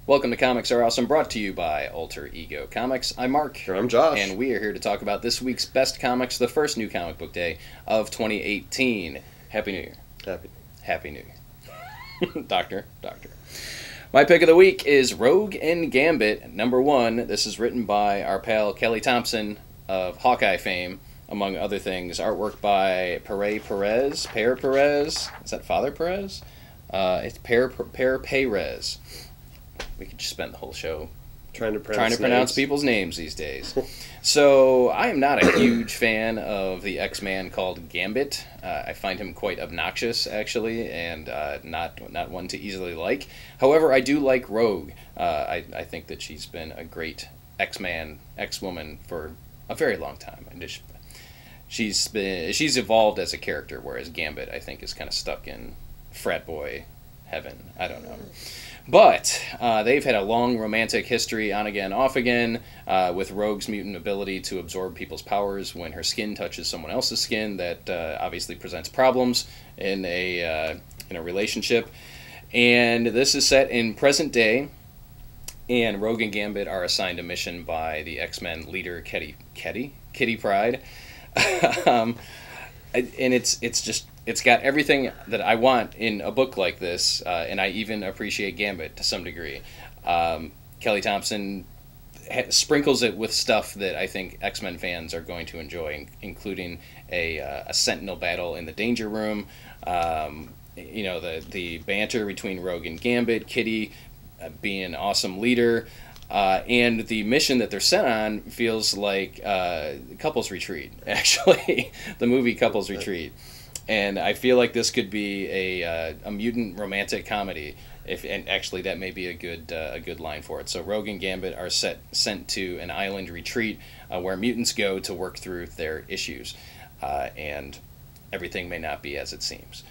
Welcome to Comics Are Awesome, brought to you by Alter Ego Comics. I'm Mark. And I'm Josh. And we are here to talk about this week's best comics, the first new comic book day of 2018. Happy New Year. Happy New Year. Doctor. My pick of the week is Rogue and Gambit, #1. This is written by our pal Kelly Thompson of Hawkeye fame, among other things. Artwork by Pear Perez. Is that Father Perez? It's Pear Perez. We could just spend the whole show trying to pronounce names. People's names these days. So I am not a huge fan of the X-Man called Gambit. I find him quite obnoxious, actually, and not one to easily like. However, I do like Rogue. I think that she's been a great X-woman for a very long time. And she's evolved as a character, whereas Gambit, I think, is kind of stuck in frat boy heaven. I don't know. But they've had a long romantic history, on again, off again, with Rogue's mutant ability to absorb people's powers when her skin touches someone else's skin. That obviously presents problems in a relationship. And this is set in present day, and Rogue and Gambit are assigned a mission by the X-Men leader Kitty Pryde. And it's got everything that I want in a book like this, and I even appreciate Gambit to some degree. Kelly Thompson sprinkles it with stuff that I think X-Men fans are going to enjoy, including a Sentinel battle in the Danger Room, the banter between Rogue and Gambit, Kitty being an awesome leader, and the mission that they're sent on feels like Couples Retreat, actually. The movie Couples Retreat. And I feel like this could be a mutant romantic comedy, and actually that may be a good line for it. So Rogue and Gambit are sent to an island retreat where mutants go to work through their issues, and everything may not be as it seems.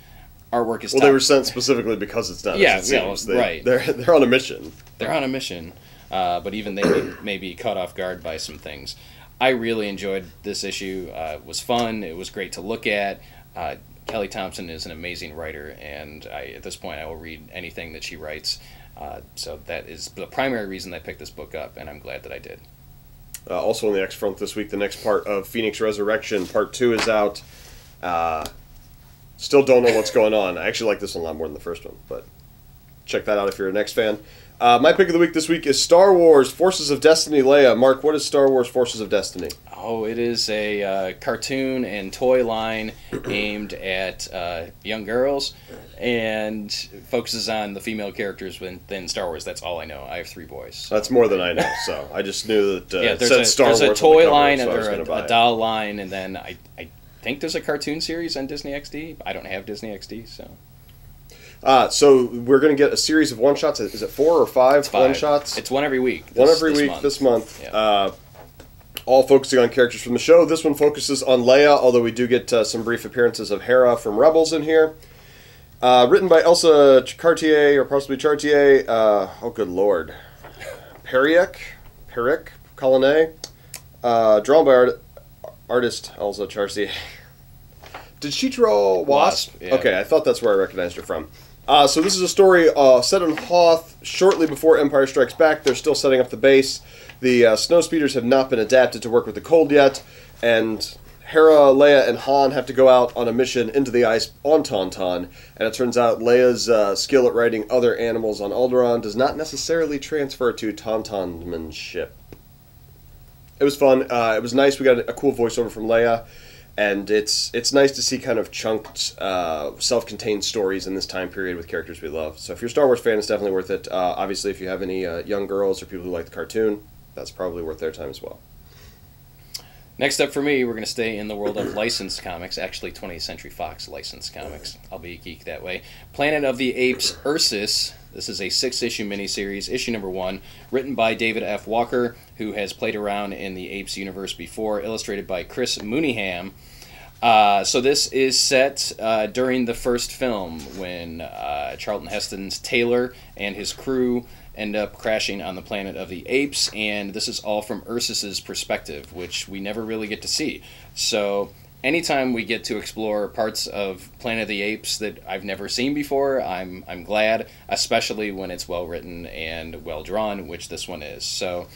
Artwork is they were sent specifically because it's not as it seems. Right. They're on a mission. They're on a mission, but even they may be caught off guard by some things. I really enjoyed this issue. It was fun. It was great to look at. Kelly Thompson is an amazing writer, and at this point I will read anything that she writes. So that is the primary reason I picked this book up, and I'm glad that I did. Also on the X front this week, the next part of Phoenix Resurrection, Part 2 is out. Still don't know what's going on. I actually like this one a lot more than the first one, but check that out if you're an X fan. My pick of the week this week is Star Wars Forces of Destiny Leia. Mark, what is Star Wars Forces of Destiny? Oh, it is a cartoon and toy line aimed at young girls and focuses on the female characters within Star Wars. That's all I know. I have 3 boys. So. That's more than I know, so I just knew that it said Star Wars. There's a toy line so and a doll line, and then I think there's a cartoon series on Disney XD. I don't have Disney XD, so... So we're going to get a series of one-shots. Is it 4 or 5 one-shots? It's one every week. This month. Yeah. All focusing on characters from the show. This one focuses on Leia, although we do get some brief appearances of Hera from Rebels in here. Written by Elsa Cartier, or possibly Chartier. Oh, good lord. Peric Collinet. Drawn by artist Elsa Chartier. Did she draw Wasp? Yeah. Okay, I thought that's where I recognized her from. So this is a story set on Hoth shortly before Empire Strikes Back. They're still setting up the base. The snowspeeders have not been adapted to work with the cold yet, and Hera, Leia, and Han have to go out on a mission into the ice on Tauntaun, and it turns out Leia's skill at riding other animals on Alderaan does not necessarily transfer to Tauntaunmanship. It was fun. It was nice. We got a cool voiceover from Leia. And it's nice to see kind of chunked, self-contained stories in this time period with characters we love. So if you're a Star Wars fan, it's definitely worth it. Obviously, if you have any young girls or people who like the cartoon, that's probably worth their time as well. Next up for me, we're going to stay in the world of licensed comics, actually 20th Century Fox licensed comics. I'll be a geek that way. Planet of the Apes, Ursus. This is a 6-issue miniseries, issue #1, written by David F. Walker, who has played around in the Apes universe before, illustrated by Chris Mooneyham. So this is set during the first film when Charlton Heston's Taylor and his crew end up crashing on the planet of the apes, and this is all from Ursus's perspective, which we never really get to see. So anytime we get to explore parts of Planet of the Apes that I've never seen before, I'm glad, especially when it's well written and well drawn, which this one is. So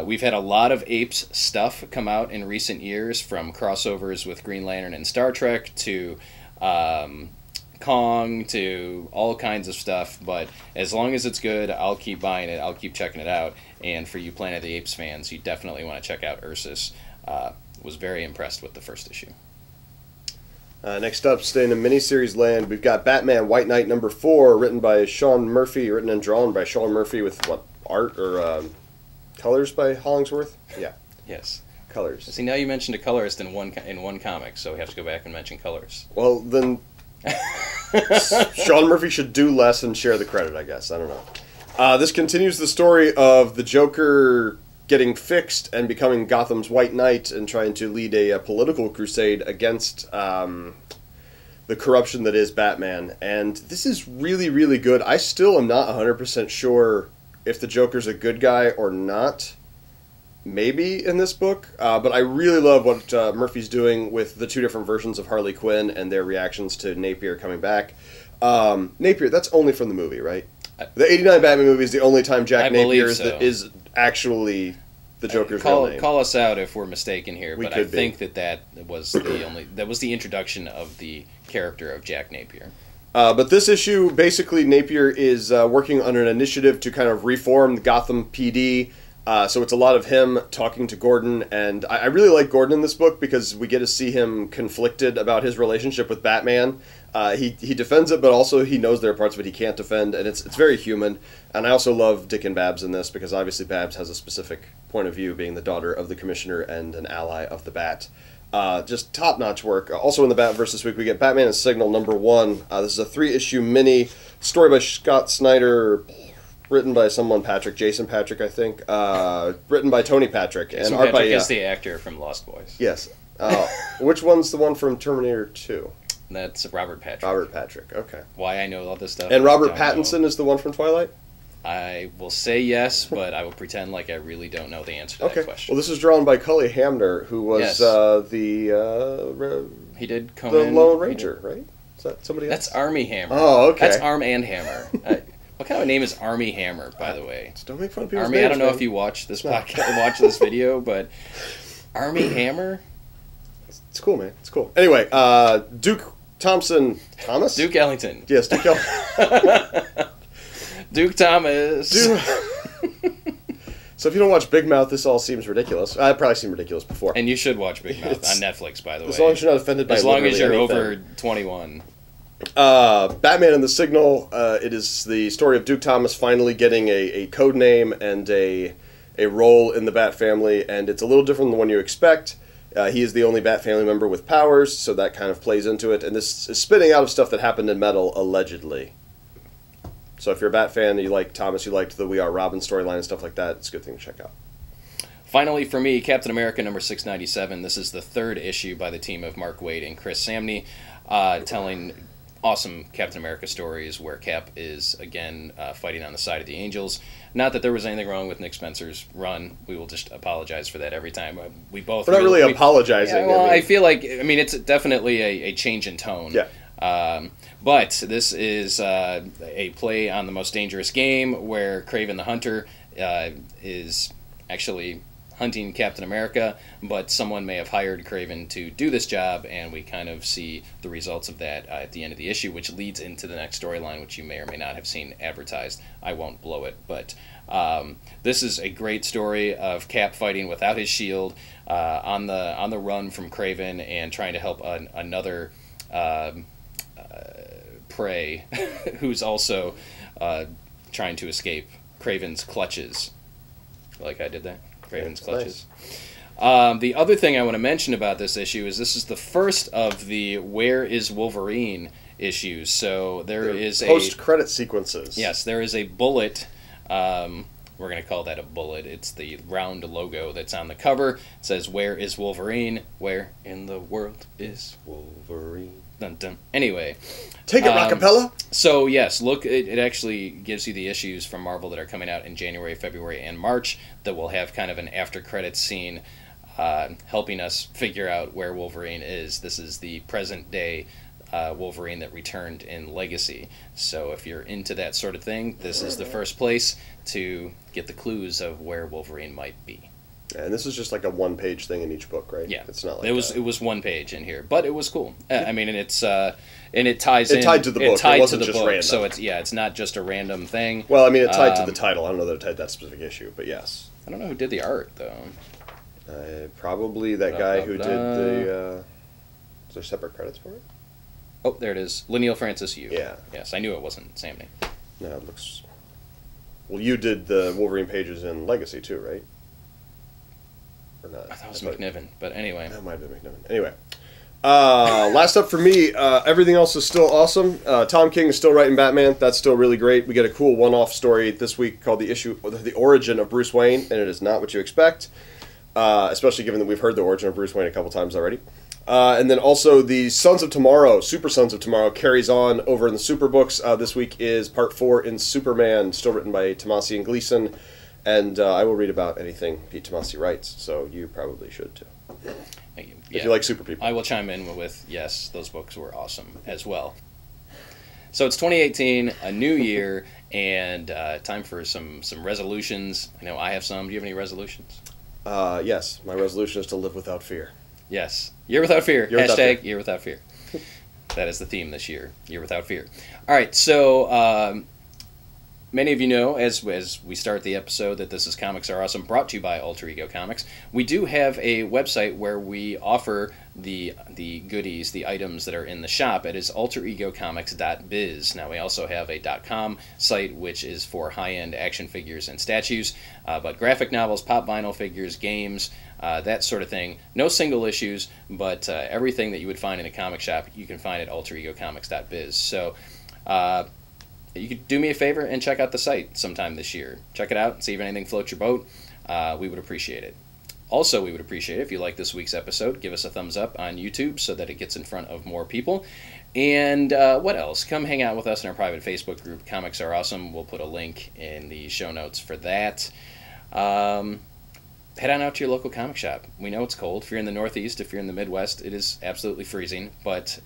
we've had a lot of Apes stuff come out in recent years, from crossovers with Green Lantern and Star Trek to Kong to all kinds of stuff. But as long as it's good, I'll keep buying it. I'll keep checking it out. And for you Planet of the Apes fans, you definitely want to check out Ursus. Was very impressed with the first issue. Next up, staying in miniseries land, we've got Batman White Knight #4, written by Sean Murphy, written and drawn by Sean Murphy with, what, art or colors by Hollingsworth? Yeah. Yes. Colors. See, now you mentioned a colorist in one comic, so we have to go back and mention colors. Well, then Sean Murphy should do less and share the credit, I guess. I don't know. This continues the story of the Joker getting fixed and becoming Gotham's White Knight and trying to lead a political crusade against the corruption that is Batman. And this is really, really good. I still am not 100% sure if the Joker's a good guy or not. Maybe in this book. But I really love what Murphy's doing with the two different versions of Harley Quinn and their reactions to Napier coming back. Napier, that's only from the movie, right? The 89 Batman movie is the only time Jack Napier is actually the Joker's real name. Call us out if we're mistaken here, but I think be. that was the introduction of the character of Jack Napier. But this issue, basically, Napier is working on an initiative to kind of reform the Gotham PD. So it's a lot of him talking to Gordon, and I really like Gordon in this book because we get to see him conflicted about his relationship with Batman. He defends it, but also he knows there are parts of it he can't defend, and it's very human. And I also love Dick and Babs in this because obviously Babs has a specific point of view, being the daughter of the Commissioner and an ally of the Bat. Just top-notch work. Also in the Batverse this week, we get Batman and Signal #1. This is a 3-issue mini story by Scott Snyder, written by Jason Patrick, I think. Written by Tony Patrick. Jason and art Patrick by, is the actor from Lost Boys. Yes. Which one's the one from Terminator 2? That's Robert Patrick. Robert Patrick, okay. Why I know all this stuff. And Robert Pattinson is the one from Twilight? I will say yes, but I will pretend like I really don't know the answer to that question. Well, this is drawn by Cully Hamner, who was he did Conan. The Lone Ranger, right? Is that somebody else? That's Army Hammer. Oh, okay. That's Arm and Hammer. What kind of a name is Army Hammer, by the way? Just don't make fun of people's Army, names, I don't know man. if you watch this podcast, watch this video, but Army Hammer? It's cool, man. It's cool. Anyway, Duke Thomas? Duke Ellington. Yes, Duke Ellington. Duke Thomas. So if you don't watch Big Mouth, this all seems ridiculous. I've probably seen ridiculous before. And you should watch Big Mouth on Netflix, by the way. As long as you're not offended by As long as you're anything. over 21. Batman and the Signal. It is the story of Duke Thomas finally getting a code name and a role in the Bat family, and it's a little different than the one you expect. He is the only Bat family member with powers, so that kind of plays into it. And this is spinning out of stuff that happened in Metal, allegedly. So if you're a Bat fan and you like Thomas, you liked the We Are Robin storyline and stuff like that, it's a good thing to check out. Finally, for me, Captain America #697. This is the 3rd issue by the team of Mark Waid and Chris Samney, telling awesome Captain America stories where Cap is, again, fighting on the side of the Angels. Not that there was anything wrong with Nick Spencer's run. We will just apologize for that every time. We're not really apologizing. Yeah, well, I feel like, it's definitely a change in tone. Yeah. But this is a play on the Most Dangerous Game where Kraven the Hunter is actually hunting Captain America, but someone may have hired Kraven to do this job, and we kind of see the results of that at the end of the issue, which leads into the next storyline, which you may or may not have seen advertised. I won't blow it, but this is a great story of Cap fighting without his shield, on the run from Kraven, and trying to help another prey who's also trying to escape Kraven's clutches. Like I did that? Kraven's clutches. Nice. The other thing I want to mention about this issue is this is the first of the Where is Wolverine issues. So there is post-credit sequences. Yes, there is a bullet. We're going to call that a bullet. It's the round logo that's on the cover. It says, "Where is Wolverine? Where in the world is Wolverine?" Dun, dun. Anyway. Take it, Rockapella! So, yes, look, it actually gives you the issues from Marvel that are coming out in January, February, and March that will have kind of an after-credits scene helping us figure out where Wolverine is. This is the present day Wolverine that returned in Legacy. So if you're into that sort of thing, this is the first place to get the clues of where Wolverine might be. And this is just like a one-page thing in each book, right? Yeah, it's not like it was one page in here, but it was cool. I mean, and it's and it ties it in. Tied to the book. It tied it wasn't to the just book, random. so it's not just a random thing. Well, I mean, it tied to the title. I don't know that it tied to that specific issue, but yes. I don't know who did the art though. Probably that guy who did the. Is there separate credits for it? Oh, there it is. Lineal Francis Yu. Yeah. Yes, I knew it wasn't Samney. No, it looks. Well, you did the Wolverine pages in Legacy too, right? Or not? I thought it was McNiven, but anyway. That might have been McNiven. Anyway. Last up for me, everything else is still awesome. Tom King is still writing Batman. That's still really great. We get a cool one-off story this week called The Origin of Bruce Wayne, and it is not what you expect, especially given that we've heard the origin of Bruce Wayne a couple times already. And then also the Sons of Tomorrow, Super Sons of Tomorrow, carries on over in the Super Books. This week is Part 4 in Superman, still written by Tomasi and Gleason. And I will read about anything Pete Tomasi writes, so you probably should too. Thank you. If you like super people. I will chime in with, yes, those books were awesome as well. So it's 2018, a new year, and time for some resolutions. I know I have some. Do you have any resolutions? Yes, my resolution is to live without fear. Yes. Year without fear. Year without Hashtag fear. Year without fear. That is the theme this year. Year without fear. All right, so many of you know, as we start the episode, that this is Comics Are Awesome, brought to you by Alter Ego Comics. We do have a website where we offer the goodies, the items that are in the shop. It is alteregocomics.biz. Now, we also have a .com site, which is for high-end action figures and statues, but graphic novels, pop vinyl figures, games, that sort of thing. No single issues, but everything that you would find in a comic shop, you can find at alteregocomics.biz. So, you could do me a favor and check out the site sometime this year. Check it out and see if anything floats your boat. We would appreciate it. Also, we would appreciate it if you like this week's episode. Give us a thumbs up on YouTube so that it gets in front of more people. And what else? Come hang out with us in our private Facebook group, Comics Are Awesome. We'll put a link in the show notes for that. Head on out to your local comic shop. We know it's cold. If you're in the Northeast, if you're in the Midwest, it is absolutely freezing. But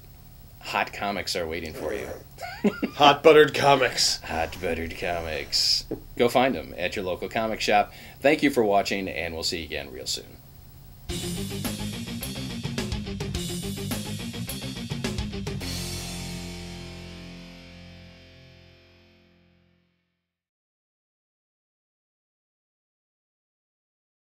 hot comics are waiting for you. Hot buttered comics. Hot buttered comics. Go find them at your local comic shop. Thank you for watching, and we'll see you again real soon.